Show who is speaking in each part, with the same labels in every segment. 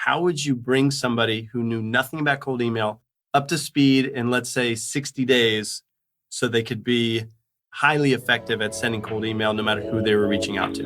Speaker 1: how would you bring somebody who knew nothing about cold email up to speed in, let's say, 60 days so they could be highly effective at sending cold email no matter who they were reaching out to?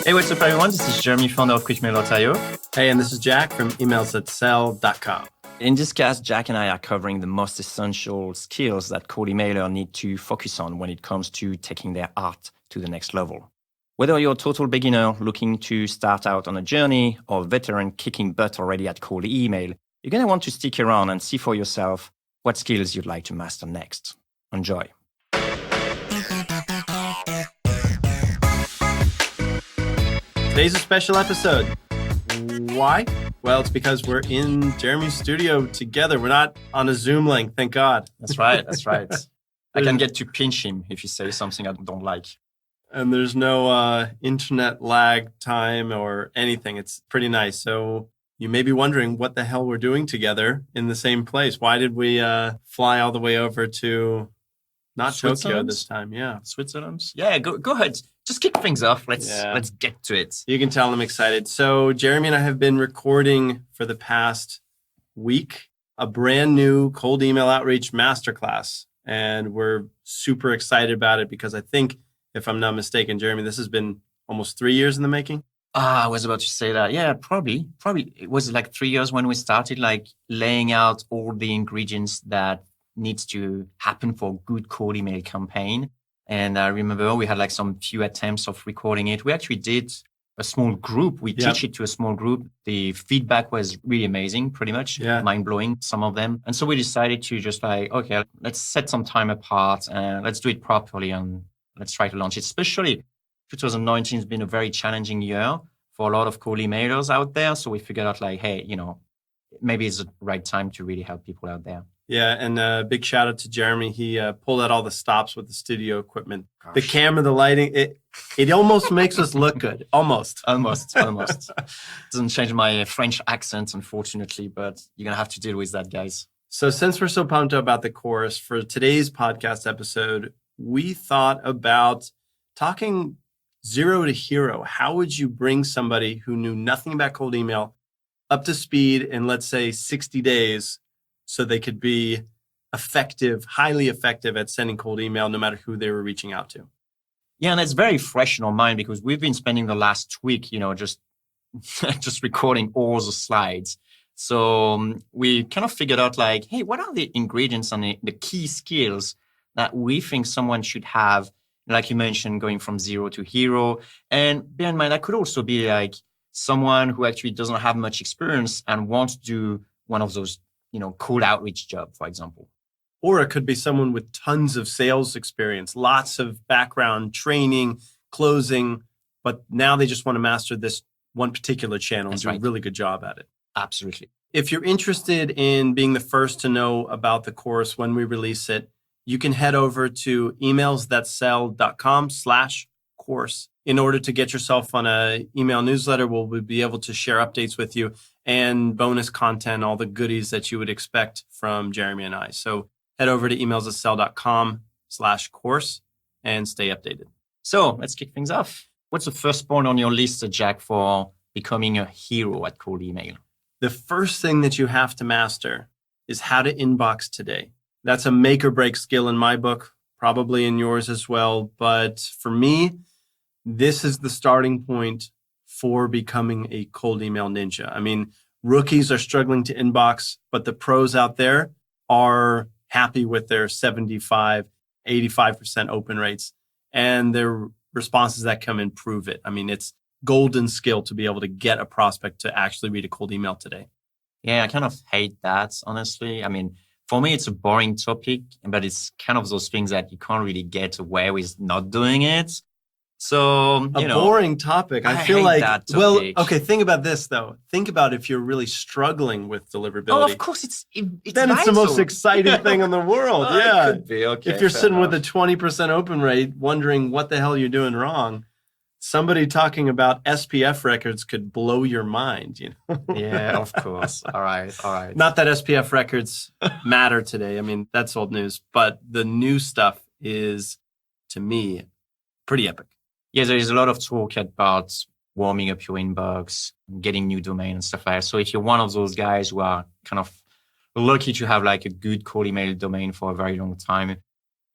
Speaker 2: Hey, what's up, everyone? This is Jeremy, founder of QuickMail.io.
Speaker 1: Hey, and this is Jack from emailsthatsell.com.
Speaker 2: In this cast, Jack and I are covering the most essential skills that cold emailers need to focus on when it comes to taking their art to the next level. Whether you're a total beginner looking to start out on a journey or a veteran kicking butt already at cold email, you're going to want to stick around and see for yourself what skills you'd like to master next. Enjoy.
Speaker 1: Today's a special episode. Why? Well, it's because we're in Jeremy's studio together. We're not on a Zoom link, thank God.
Speaker 2: That's right. I can get to pinch him if you say something I don't like.
Speaker 1: And there's no internet lag time or anything. It's pretty nice. So you may be wondering what the hell we're doing together in the same place. Why did we fly all the way over to not Tokyo this time? Yeah,
Speaker 2: Switzerland. Yeah, go ahead. Just kick things off. Let's get to it.
Speaker 1: You can tell I'm excited. So Jeremy and I have been recording for the past week a brand new cold email outreach masterclass. And we're super excited about it because I think, if I'm not mistaken, Jeremy, this has been almost 3 years in the making.
Speaker 2: I was about to say that. Yeah, probably. It was like 3 years when we started like laying out all the ingredients that needs to happen for a good cold email campaign. And I remember we had like some few attempts of recording it. We actually did a small group. We teach it to a small group. The feedback was really amazing, pretty much mind-blowing, some of them. And so we decided to just like, okay, let's set some time apart and let's do it properly and let's try to launch it. Especially 2019 has been a very challenging year for a lot of cold emailers out there. So we figured out like, hey, maybe it's the right time to really help people out there.
Speaker 1: Yeah, and big shout out to Jeremy. He pulled out all the stops with the studio equipment. Gosh. The camera, the lighting, it almost makes us look good. Almost. Doesn't change my French accent, unfortunately, but you're going to have to deal with that, guys. So since we're so pumped about the course, for today's podcast episode, we thought about talking zero to hero. How would you bring somebody who knew nothing about cold email up to speed in, let's say, 60 days so they could be effective, highly effective at sending cold email no matter who they were reaching out to?
Speaker 2: Yeah, and it's very fresh in our mind because we've been spending the last week, just recording all the slides. So we kind of figured out like, hey, what are the ingredients and the key skills that we think someone should have? Like you mentioned, going from zero to hero. And bear in mind, that could also be like someone who actually doesn't have much experience and wants to do one of those, cold outreach job, for example.
Speaker 1: Or it could be someone with tons of sales experience, lots of background, training, closing, but now they just want to master this one particular channel and do a really good job at it.
Speaker 2: Absolutely.
Speaker 1: If you're interested in being the first to know about the course when we release it, you can head over to emailsthatsell.com/course. In order to get yourself on an email newsletter, we'll be able to share updates with you and bonus content, all the goodies that you would expect from Jeremy and I. So head over to emailsthatsell.com/course and stay updated.
Speaker 2: So let's kick things off. What's the first point on your list, Jack, for becoming a hero at cold email?
Speaker 1: The first thing that you have to master is how to inbox today. That's a make or break skill in my book, probably in yours as well. But for me, this is the starting point for becoming a cold email ninja. I mean, rookies are struggling to inbox, but the pros out there are happy with their 75, 85% open rates, and their responses that come in prove it. I mean, it's golden skill to be able to get a prospect to actually read a cold email today.
Speaker 2: Yeah, I kind of hate that, honestly. I mean, for me, it's a boring topic, but it's kind of those things that you can't really get away with not doing it. So,
Speaker 1: boring topic. I feel like, well, okay, think about this though. Think about if you're really struggling with deliverability.
Speaker 2: Oh, of course, it's
Speaker 1: then it's the most exciting thing in the world. Yeah.
Speaker 2: It could be. Okay,
Speaker 1: if you're sitting with a 20% open rate, wondering what the hell you're doing wrong, somebody talking about SPF records could blow your mind,
Speaker 2: Yeah, of course. All right.
Speaker 1: Not that SPF records matter today. I mean, that's old news, but the new stuff is, to me, pretty epic.
Speaker 2: Yeah, there is a lot of talk about warming up your inbox, getting new domain and stuff like that. So if you're one of those guys who are kind of lucky to have like a good cold email domain for a very long time,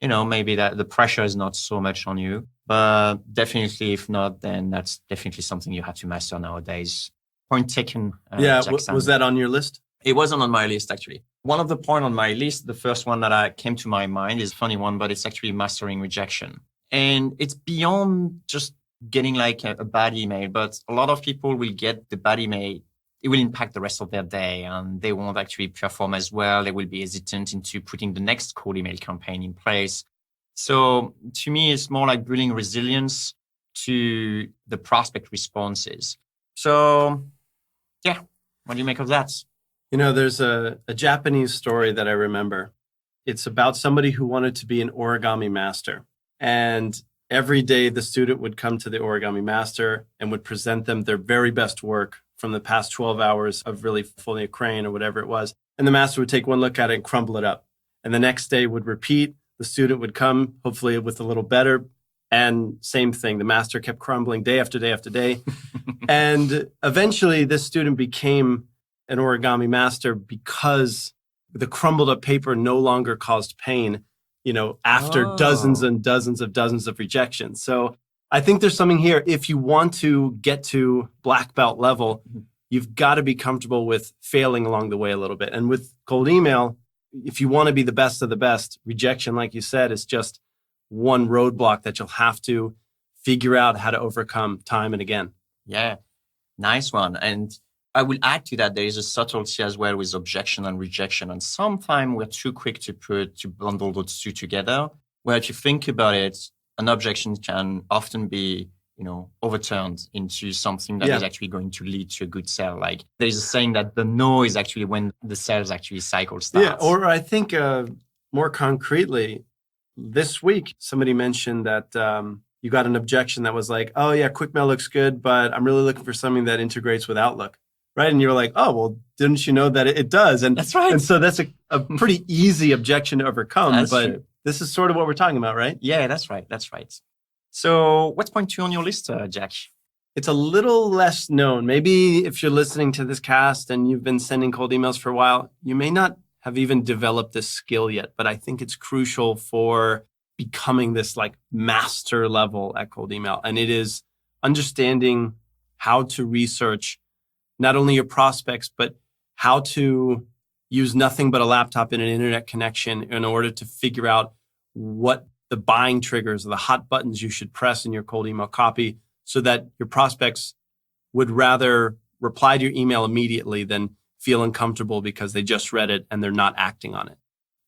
Speaker 2: maybe that the pressure is not so much on you. But definitely, if not, then that's definitely something you have to master nowadays. Point taken.
Speaker 1: Was that on your list?
Speaker 2: It wasn't on my list, actually. One of the points on my list, the first one that came to my mind is a funny one, but it's actually mastering rejection. And it's beyond just getting like a bad email, but a lot of people will get the bad email. It will impact the rest of their day and they won't actually perform as well. They will be hesitant into putting the next cold email campaign in place. So to me, it's more like building resilience to the prospect responses. So yeah, what do you make of that?
Speaker 1: There's a Japanese story that I remember. It's about somebody who wanted to be an origami master. And every day the student would come to the origami master and would present them their very best work from the past 12 hours of really folding a crane or whatever it was. And the master would take one look at it and crumble it up. And the next day would repeat. The student would come, hopefully with a little better. And same thing, the master kept crumbling day after day after day. And eventually this student became an origami master because the crumbled up paper no longer caused pain, after dozens and dozens of rejections. So I think there's something here. If you want to get to black belt level, you've got to be comfortable with failing along the way a little bit. And with cold email, if you want to be the best of the best, rejection, like you said, is just one roadblock that you'll have to figure out how to overcome time and again.
Speaker 2: Yeah, nice one. And I will add to that, there is a subtlety as well with objection and rejection. And sometimes we're too quick to bundle those two together. Where if you think about it, an objection can often be, overturned into something that is actually going to lead to a good sale. Like there's a saying that the no is actually when the sales actually cycle starts.
Speaker 1: Yeah, or I think more concretely, this week, somebody mentioned that you got an objection that was like, oh yeah, QuickMail looks good, but I'm really looking for something that integrates with Outlook. Right. And you're like, oh, well, didn't you know that it does? And
Speaker 2: that's right.
Speaker 1: And so that's a pretty easy objection to overcome.
Speaker 2: That's
Speaker 1: but
Speaker 2: true.
Speaker 1: This is sort of what we're talking about, right?
Speaker 2: Yeah, that's right. That's right. So what's point 2 on your list, Jack?
Speaker 1: It's a little less known. Maybe if you're listening to this cast and you've been sending cold emails for a while, you may not have even developed this skill yet, but I think it's crucial for becoming this like master level at cold email. And it is understanding how to research not only your prospects, but how to use nothing but a laptop and an internet connection in order to figure out what the buying triggers or the hot buttons you should press in your cold email copy so that your prospects would rather reply to your email immediately than feel uncomfortable because they just read it and they're not acting on it.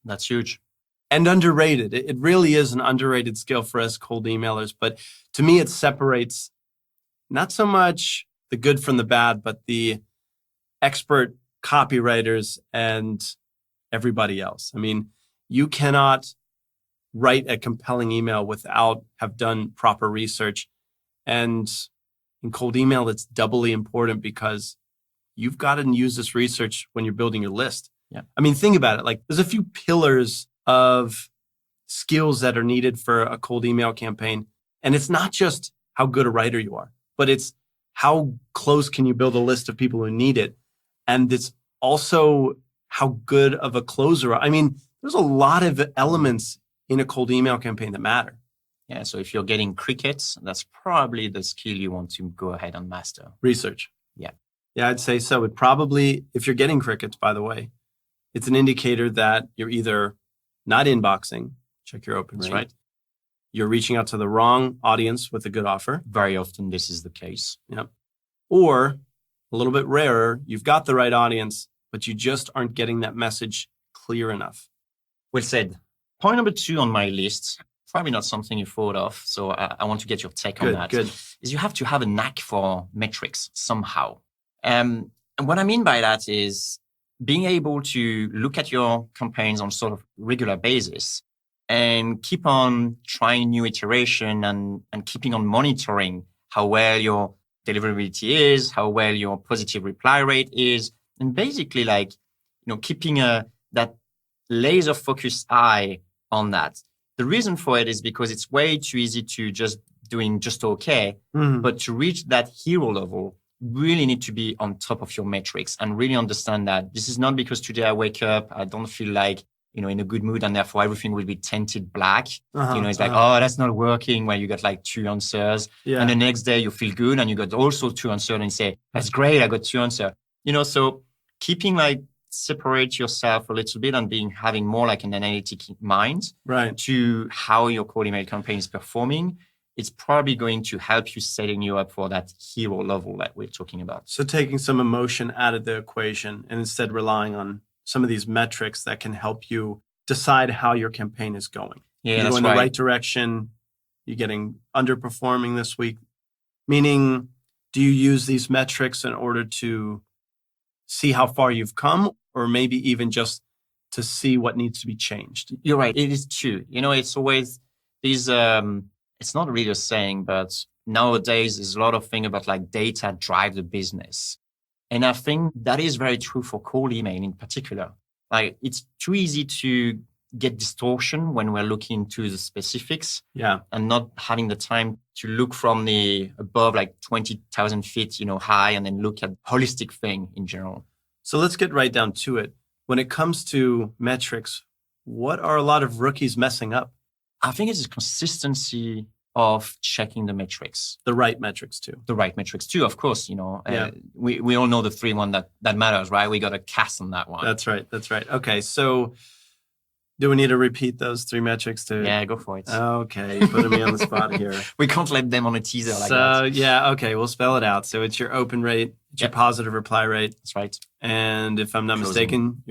Speaker 2: That's huge.
Speaker 1: And underrated. It really is an underrated skill for us cold emailers. But to me, it separates not so much the good from the bad, but the expert copywriters and everybody else. I mean, you cannot write a compelling email without have done proper research. And in cold email, it's doubly important because you've got to use this research when you're building your list.
Speaker 2: Yeah.
Speaker 1: I mean, think about it. Like there's a few pillars of skills that are needed for a cold email campaign. And it's not just how good a writer you are, but it's how close can you build a list of people who need it? And it's also how good of a closer. I mean, there's a lot of elements in a cold email campaign that matter.
Speaker 2: Yeah. So if you're getting crickets, that's probably the skill you want to go ahead and master.
Speaker 1: Research.
Speaker 2: Yeah.
Speaker 1: Yeah, I'd say so. It probably, if you're getting crickets, by the way, it's an indicator that you're either not inboxing, check your open rate.
Speaker 2: Right.
Speaker 1: You're reaching out to the wrong audience with a good offer.
Speaker 2: Very often this is the case.
Speaker 1: Yep. Or a little bit rarer, you've got the right audience, but you just aren't getting that message clear enough.
Speaker 2: Well said. Point number 2 on my list, probably not something you thought of, so I want to get your take on that.
Speaker 1: Good.
Speaker 2: Is you have to have a knack for metrics somehow. And what I mean by that is being able to look at your campaigns on sort of regular basis and keep on trying new iteration and keeping on monitoring how well your deliverability is, how well your positive reply rate is, and basically keeping that laser focused eye on that. The reason for it is because it's way too easy to just doing just okay. But to reach that hero level, really need to be on top of your metrics and really understand that this is not because today I wake up, I don't feel like, in a good mood and therefore everything will be tinted black. It's like, oh, that's not working when you got like 2 answers. And the next day you feel good and you got also 2 answers and you say, that's great, I got 2 answers. So keeping like separate yourself a little bit and having more like an analytic mind to how your cold email campaign is performing, it's probably going to help you setting you up for that hero level that we're talking about.
Speaker 1: So taking some emotion out of the equation and instead relying on some of these metrics that can help you decide how your campaign is going.
Speaker 2: Yeah,
Speaker 1: you're going the right direction. You're getting underperforming this week. Meaning, do you use these metrics in order to see how far you've come, or maybe even just to see what needs to be changed?
Speaker 2: You're right. It is true. It's always these, it's not really a saying, but nowadays there's a lot of things about like data drive the business. And I think that is very true for cold email in particular. Like it's too easy to get distortion when we're looking into the specifics and not having the time to look from the above like 20,000 feet, high and then look at holistic thing in general.
Speaker 1: So let's get right down to it. When it comes to metrics, what are a lot of rookies messing up?
Speaker 2: I think it's a consistency of checking the metrics.
Speaker 1: The right metrics too.
Speaker 2: The right metrics too, of course. We all know the 3 one that matters, right? We got to cast on that one.
Speaker 1: That's right. Okay, so do we need to repeat those 3 metrics too?
Speaker 2: Yeah, go for it.
Speaker 1: Okay, you're putting me on the spot here.
Speaker 2: We can't let them on a teaser like
Speaker 1: that. So okay, we'll spell it out. So it's your open rate, it's your positive reply rate.
Speaker 2: That's right.
Speaker 1: And if I'm not mistaken,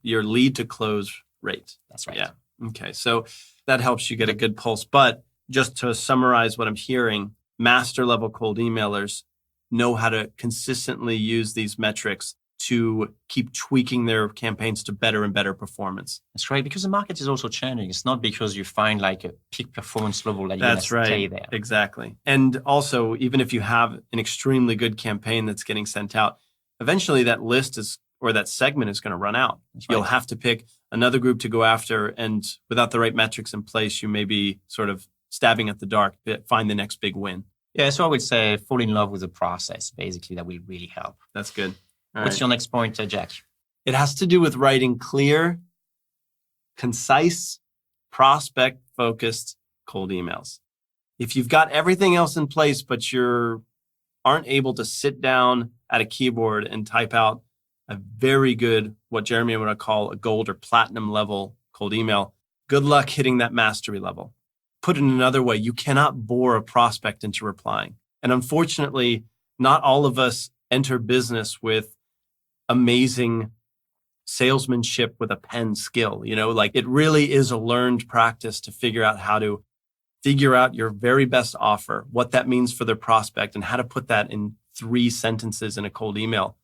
Speaker 1: your lead to close rate.
Speaker 2: That's right.
Speaker 1: Yeah. Okay, so that helps you get a good pulse. But just to summarize what I'm hearing, master level cold emailers know how to consistently use these metrics to keep tweaking their campaigns to better and better performance.
Speaker 2: That's right, because the market is also changing. It's not because you find like a peak performance level that you're going to stay there.
Speaker 1: Exactly. And also, even if you have an extremely good campaign that's getting sent out, eventually that list or that segment is going to run out. You'll have to pick another group to go after, and without the right metrics in place, you may be sort of stabbing at the dark, find the next big win.
Speaker 2: Yeah, so I would say fall in love with the process, basically, that will really help.
Speaker 1: That's good.
Speaker 2: What's your next point, Jack?
Speaker 1: It has to do with writing clear, concise, prospect-focused cold emails. If you've got everything else in place, but you aren't able to sit down at a keyboard and type out a very good, what Jeremy would call a gold or platinum level cold email, good luck hitting that mastery level. Put it another way, you cannot bore a prospect into replying. And unfortunately, not all of us enter business with amazing salesmanship with a pen skill. Like it really is a learned practice to figure out how to figure out your very best offer, what that means for the prospect, and how to put that in 3 sentences in a cold email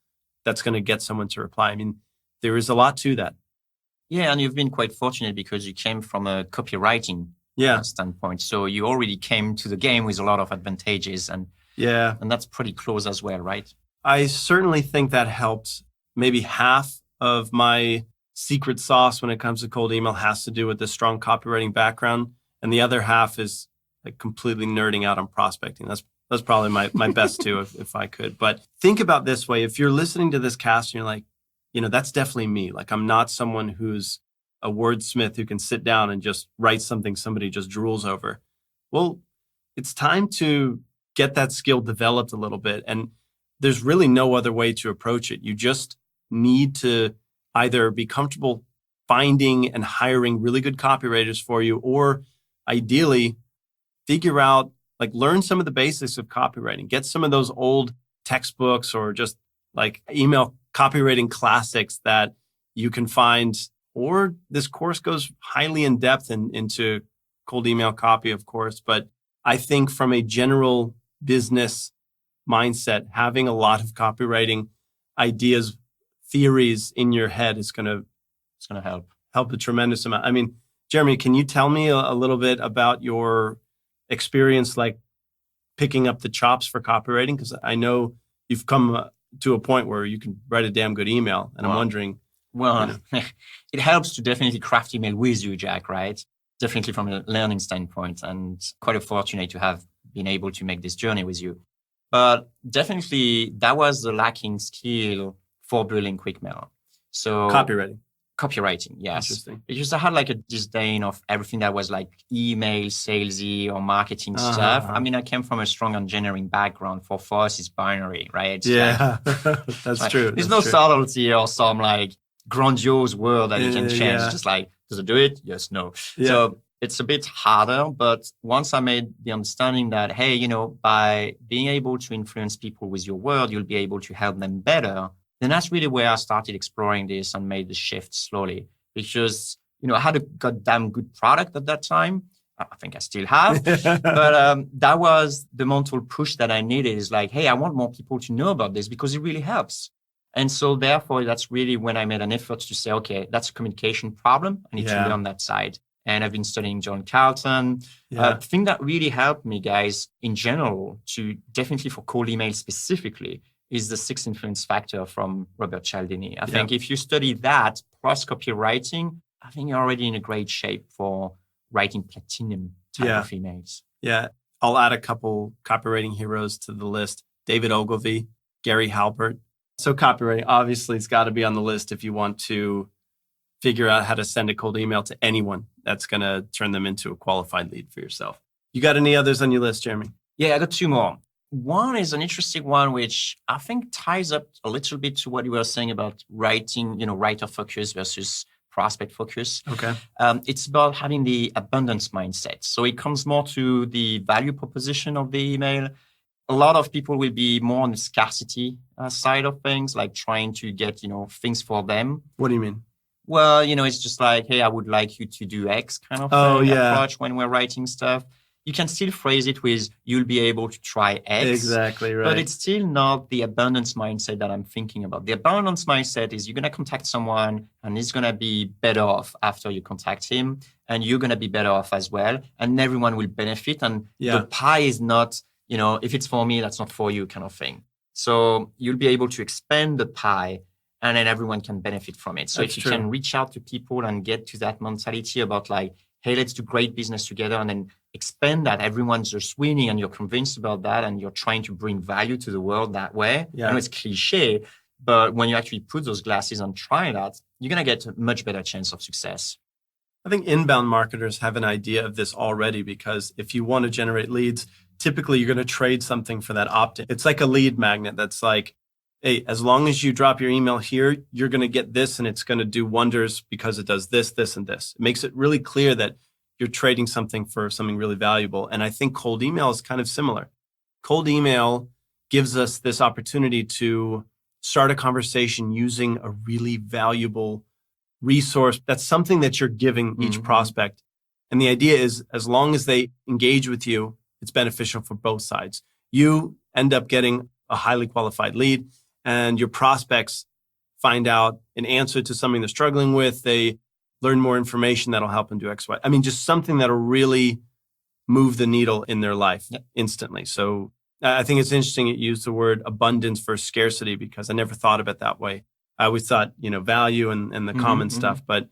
Speaker 1: that's going to get someone to reply. I mean, there is a lot to that.
Speaker 2: Yeah, and you've been quite fortunate because you came from a copywriting standpoint. So you already came to the game with a lot of advantages, and that's pretty close as well, right?
Speaker 1: I certainly think that helped. Maybe half of my secret sauce when it comes to cold email has to do with the strong copywriting background, and the other half is like completely nerding out on prospecting. That's probably my best too, if I could. But think about this way: if you're listening to this cast and you're like, that's definitely me. Like I'm not someone who's a wordsmith who can sit down and just write something somebody just drools over. Well, it's time to get that skill developed a little bit. And there's really no other way to approach it. You just need to either be comfortable finding and hiring really good copywriters for you, or ideally figure out, like learn some of the basics of copywriting, get some of those old textbooks or just like email copywriting classics that you can find. Or this course goes highly in depth into cold email copy, of course. But I think from a general business mindset, having a lot of copywriting ideas, theories in your head is going to help a tremendous amount. I mean, Jeremy, can you tell me a little bit about your experience, like picking up the chops for copywriting? Because I know you've come to a point where you can write a damn good email, and I'm wondering.
Speaker 2: Well, it helps to definitely craft email with you, Jack, right? Definitely from a learning standpoint, and quite fortunate to have been able to make this journey with you. But definitely that was the lacking skill for building QuickMail. So Copywriting, yes.
Speaker 1: Interesting.
Speaker 2: Because I had like a disdain of everything that was like email, salesy, or marketing stuff. I mean, I came from a strong engineering background. For us, it's binary, right? It's
Speaker 1: that's
Speaker 2: like,
Speaker 1: true.
Speaker 2: There's no subtlety or some like grandiose word that you can change. It's just like, does it do it? Yes, no. So it's a bit harder. But once I made the understanding that, hey, you know, by being able to influence people with your word, you'll be able to help them better. Then that's really where I started exploring this and made the shift slowly, because, you know, I had a goddamn good product at that time. I think I still have, but that was the mental push that I needed, is like, hey, I want more people to know about this because it really helps. And so therefore, that's really when I made an effort to say, okay, that's a communication problem. I need to learn that side. And I've been studying John Carlton. The thing that really helped me, guys, in general, to definitely for cold email specifically, is the 6 influence factor from Robert Cialdini. I think if you study that plus copywriting, I think you're already in a great shape for writing platinum type of emails.
Speaker 1: Yeah. I'll add a couple copywriting heroes to the list. David Ogilvy, Gary Halbert. So copywriting, obviously, it's got to be on the list if you want to figure out how to send a cold email to anyone that's going to turn them into a qualified lead for yourself. You got any others on your list, Jeremy?
Speaker 2: Yeah, I got 2 more. One is an interesting one, which I think ties up a little bit to what you were saying about writing, you know, writer focus versus prospect focus.
Speaker 1: Okay.
Speaker 2: It's about having the abundance mindset. So it comes more to the value proposition of the email. A lot of people will be more on the scarcity side of things, like trying to get, you know, things for them.
Speaker 1: What do you mean?
Speaker 2: Well, you know, it's just like, hey, I would like you to do X kind of approach when we're writing stuff. You can still phrase it with, you'll be able to try X.
Speaker 1: Exactly right.
Speaker 2: But it's still not the abundance mindset that I'm thinking about. The abundance mindset is you're going to contact someone and he's going to be better off after you contact him. And you're going to be better off as well. And everyone will benefit. And the pie is not, you know, if it's for me, that's not for you kind of thing. So you'll be able to expand the pie and then everyone can benefit from it. So if you can reach out to people and get to that mentality about like, hey, let's do great business together, and then expand that. Everyone's just winning and you're convinced about that and you're trying to bring value to the world that way. I know it's cliche, but when you actually put those glasses on, try that, you're going to get a much better chance of success.
Speaker 1: I think inbound marketers have an idea of this already, because if you want to generate leads, typically you're going to trade something for that opt-in. It's like a lead magnet that's like, hey, as long as you drop your email here, you're going to get this and it's going to do wonders because it does this, this, and this. It makes it really clear that you're trading something for something really valuable. And I think cold email is kind of similar. Cold email gives us this opportunity to start a conversation using a really valuable resource. That's something that you're giving each prospect. And the idea is, as long as they engage with you, it's beneficial for both sides. You end up getting a highly qualified lead, and your prospects find out an answer to something they're struggling with. They learn more information that'll help them do X, Y. I mean, just something that'll really move the needle in their life instantly. So I think it's interesting you use the word abundance versus scarcity, because I never thought of it that way. I always thought, you know, value and the common stuff, but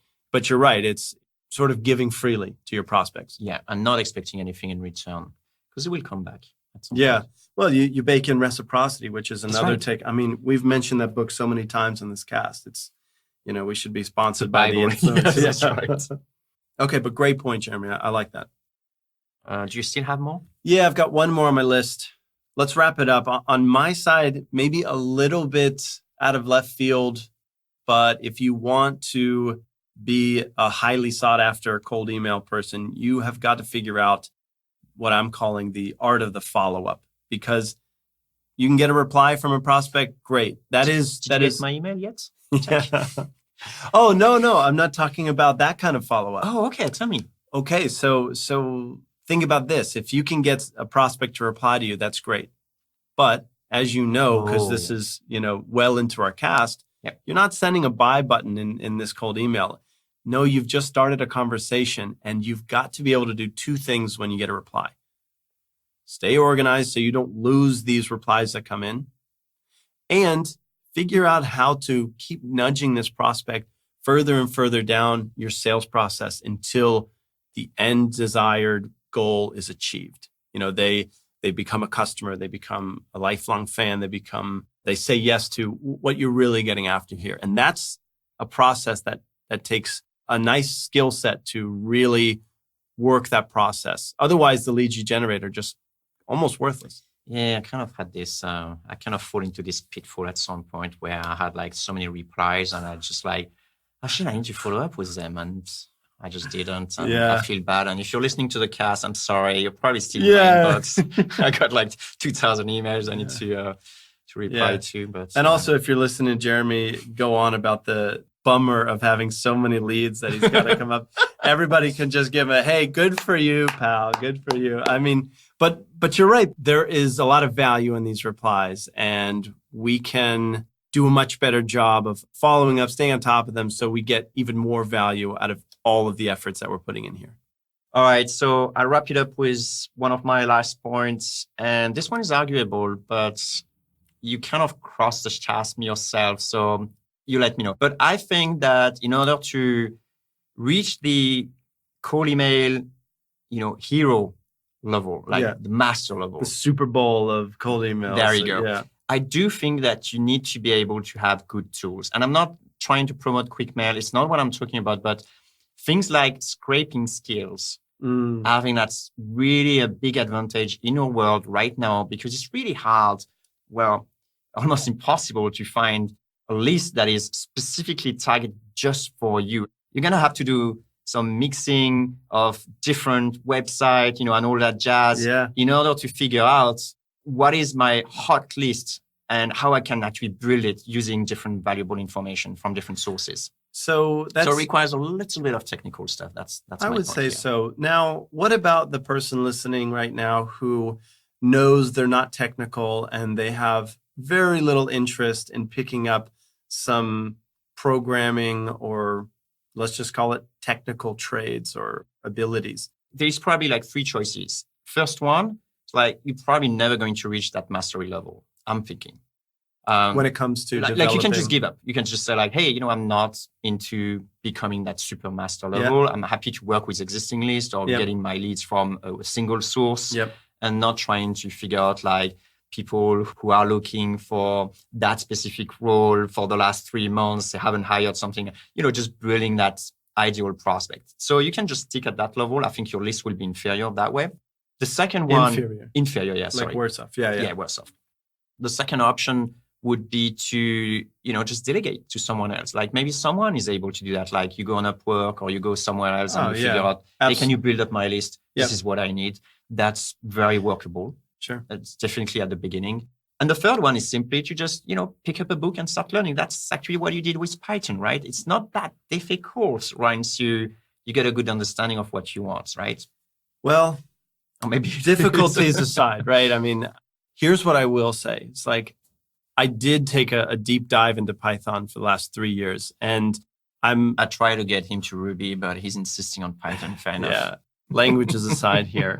Speaker 1: you're right. It's sort of giving freely to your prospects.
Speaker 2: Yeah, and not expecting anything in return, because it will come back.
Speaker 1: Yeah. Well, you bake in reciprocity, which is another take. I mean, we've mentioned that book so many times in this cast. It's, you know, we should be sponsored by the influence.
Speaker 2: Yes, that's right.
Speaker 1: Okay, but great point, Jeremy. I like that.
Speaker 2: Do you still have more?
Speaker 1: Yeah, I've got one more on my list. Let's wrap it up. On my side, maybe a little bit out of left field, but if you want to be a highly sought after cold email person, you have got to figure out what I'm calling the art of the follow-up, because you can get a reply from a prospect. Great. Did you
Speaker 2: get my email yet?
Speaker 1: Oh, no. I'm not talking about that kind of follow-up.
Speaker 2: Oh, okay. Tell me.
Speaker 1: Okay. So think about this. If you can get a prospect to reply to you, that's great. But as you know, because this is, you know, well into our cast, you're not sending a buy button in this cold email. No, you've just started a conversation, and you've got to be able to do 2 things when you get a reply. Stay organized so you don't lose these replies that come in, and figure out how to keep nudging this prospect further and further down your sales process until the end desired goal is achieved. You know, they they become a customer, they become a lifelong fan, they say yes to what you're really getting after here. And that's a process that takes a nice skill set to really work that process. Otherwise, the leads you generate are just almost worthless.
Speaker 2: Yeah, I kind of had this, I kind of fall into this pitfall at some point where I had like so many replies and I just like, actually, I need to follow up with them. And I just didn't. And I feel bad. And if you're listening to the cast, I'm sorry, you're probably still in my inbox. I got like 2,000 emails I need to reply to. But
Speaker 1: also, if you're listening, Jeremy, go on about the bummer of having so many leads that he's got to come up. Everybody can just give a, hey, good for you, pal. Good for you. I mean, but you're right. There is a lot of value in these replies, and we can do a much better job of following up, staying on top of them, so we get even more value out of all of the efforts that we're putting in here.
Speaker 2: All right. So I'll wrap it up with one of my last points. And this one is arguable, but you kind of cross the chasm yourself. So you let me know. But I think that in order to reach the cold email, hero level, like the master level,
Speaker 1: the Super Bowl of cold email.
Speaker 2: There you go. Yeah. I do think that you need to be able to have good tools. And I'm not trying to promote QuickMail. It's not what I'm talking about, but things like scraping skills. I think that's really a big advantage in our world right now because it's really hard, almost impossible to find a list that is specifically targeted just for you. You're going to have to do some mixing of different websites, and all that jazz in order to figure out what is my hot list and how I can actually build it using different valuable information from different sources. So it requires a little bit of technical stuff. That's
Speaker 1: I would say so. Now, what about the person listening right now who knows they're not technical and they have very little interest in picking up some programming or let's just call it technical trades or abilities?
Speaker 2: There's probably like 3 choices. First one, it's like you're probably never going to reach that mastery level, I'm thinking.
Speaker 1: When it comes to
Speaker 2: like you can just give up. You can just say like, hey, I'm not into becoming that super master level. I'm happy to work with existing lists or getting my leads from a single source and not trying to figure out like people who are looking for that specific role for the last 3 months. They haven't hired something, just building that ideal prospect. So you can just stick at that level. I think your list will be inferior that way. The second one, inferior, yeah, sorry.
Speaker 1: Like worse off. Yeah,
Speaker 2: worse off. The second option would be to, just delegate to someone else. Like maybe someone is able to do that. Like you go on Upwork or you go somewhere else and you figure out, hey, can you build up my list? This is what I need. That's very workable.
Speaker 1: Sure.
Speaker 2: That's definitely at the beginning. And the third one is simply to just, pick up a book and start learning. That's actually what you did with Python, right? It's not that difficult once you get a good understanding of what you want, right?
Speaker 1: Well,
Speaker 2: or maybe
Speaker 1: difficulties aside, right? I mean, here's what I will say. It's like, I did take a deep dive into Python for the last 3 years, and I
Speaker 2: try to get him to Ruby, but he's insisting on Python. Fair enough.
Speaker 1: Yeah, languages aside here,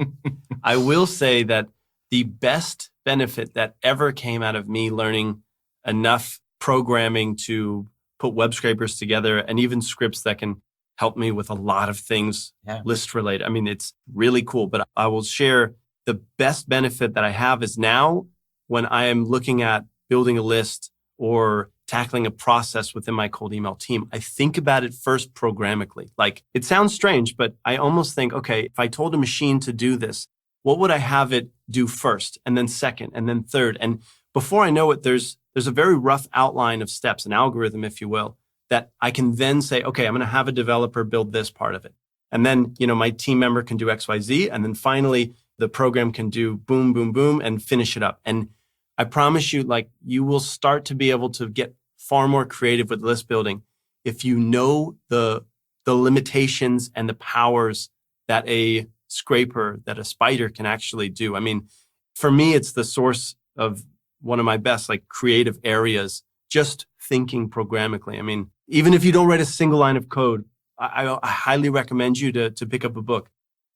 Speaker 1: I will say that the best benefit that ever came out of me learning enough programming to put web scrapers together and even scripts that can help me with a lot of things list related. I mean, it's really cool, but I will share the best benefit that I have is now when I am looking at building a list or tackling a process within my cold email team, I think about it first programmatically. Like it sounds strange, but I almost think, okay, if I told a machine to do this, what would I have it do first and then second and then third? And before I know it, there's a very rough outline of steps, an algorithm, if you will, that I can then say, okay, I'm going to have a developer build this part of it. And then, my team member can do X, Y, Z. And then finally, the program can do boom, boom, boom, and finish it up. And I promise you, like, you will start to be able to get far more creative with list building if you know the limitations and the powers that a scraper, that a spider can actually do. I mean, for me, it's the source of one of my best, like, creative areas, just thinking programmatically. I mean, even if you don't write a single line of code, I highly recommend you to pick up a book.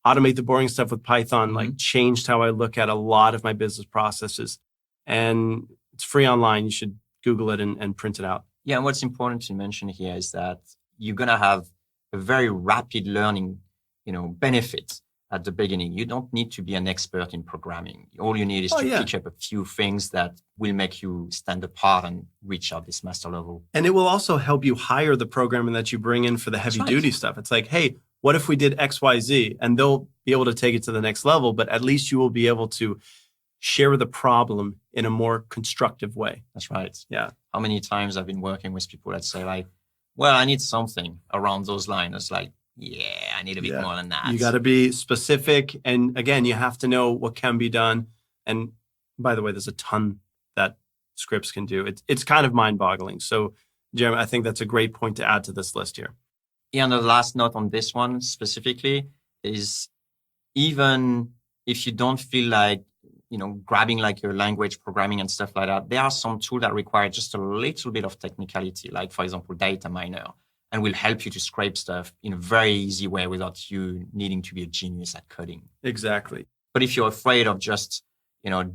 Speaker 1: Automate the Boring Stuff with Python, like, changed how I look at a lot of my business processes. And it's free online. You should Google it and print it out.
Speaker 2: Yeah, and what's important to mention here is that you're going to have a very rapid learning, benefit at the beginning. You don't need to be an expert in programming. All you need is to pick up a few things that will make you stand apart and reach out this master level.
Speaker 1: And it will also help you hire the programmer that you bring in for the heavy duty stuff. It's like, hey, what if we did X, Y, Z? And they'll be able to take it to the next level, but at least you will be able to share the problem in a more constructive way.
Speaker 2: That's right.
Speaker 1: Yeah.
Speaker 2: How many times I've been working with people that say like, well, I need something around those lines. It's like, yeah, I need a bit more than that.
Speaker 1: You got to be specific. And again, you have to know what can be done. And by the way, there's a ton that scripts can do. It's kind of mind-boggling. So, Jeremy, I think that's a great point to add to this list here.
Speaker 2: Yeah, and the last note on this one specifically is even if you don't feel like, grabbing like your language programming and stuff like that, there are some tools that require just a little bit of technicality, like, for example, data miner, and will help you to scrape stuff in a very easy way without you needing to be a genius at coding.
Speaker 1: Exactly.
Speaker 2: But if you're afraid of just,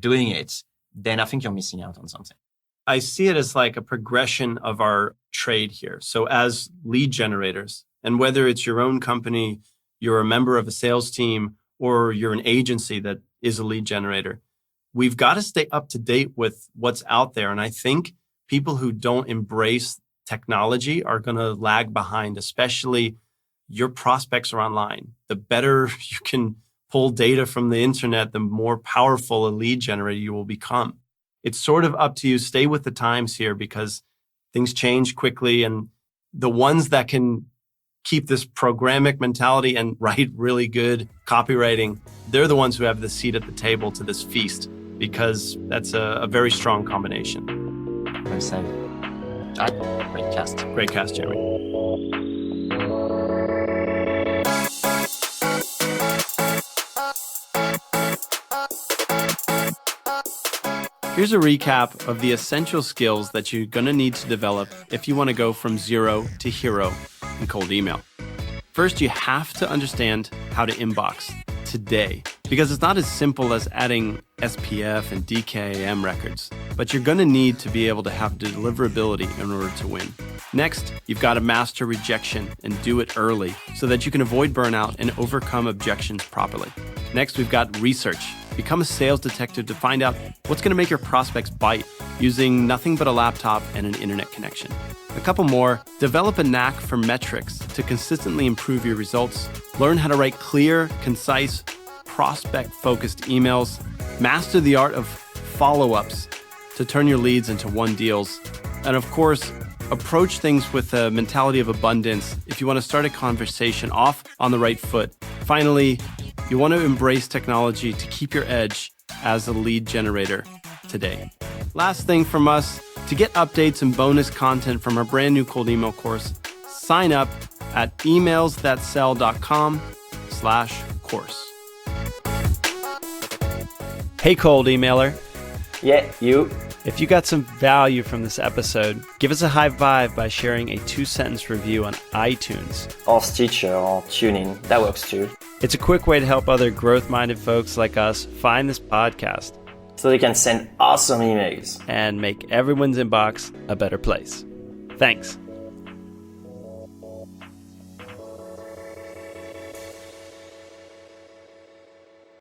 Speaker 2: doing it, then I think you're missing out on something.
Speaker 1: I see it as like a progression of our trade here. So as lead generators, and whether it's your own company, you're a member of a sales team, or you're an agency that is a lead generator, we've got to stay up to date with what's out there. And I think people who don't embrace technology are going to lag behind, especially your prospects are online. The better you can pull data from the internet, the more powerful a lead generator you will become. It's sort of up to you. Stay with the times here because things change quickly. And the ones that can keep this programmatic mentality and write really good copywriting, they're the ones who have the seat at the table to this feast because that's a very strong combination.
Speaker 2: I'm saying, great cast.
Speaker 1: Great cast, Jeremy. Here's a recap of the essential skills that you're going to need to develop if you want to go from zero to hero in cold email. First, you have to understand how to inbox today because it's not as simple as adding SPF and DKIM records, but you're going to need to be able to have deliverability in order to win. Next, you've got to master rejection and do it early so that you can avoid burnout and overcome objections properly. Next, we've got research. Become a sales detective to find out what's going to make your prospects bite using nothing but a laptop and an internet connection. A couple more, develop a knack for metrics to consistently improve your results. Learn how to write clear, concise, prospect-focused emails. Master the art of follow-ups to turn your leads into won deals. And of course, approach things with a mentality of abundance if you want to start a conversation off on the right foot. Finally, you want to embrace technology to keep your edge as a lead generator today. Last thing from us, to get updates and bonus content from our brand new cold email course, sign up at emailsthatsell.com/course. Hey, cold emailer.
Speaker 3: Yeah, you.
Speaker 1: If you got some value from this episode, give us a high five by sharing a 2-sentence review on iTunes.
Speaker 3: Or Stitcher or TuneIn. That works too.
Speaker 1: It's a quick way to help other growth-minded folks like us find this podcast
Speaker 3: so they can send awesome emails
Speaker 1: and make everyone's inbox a better place. Thanks.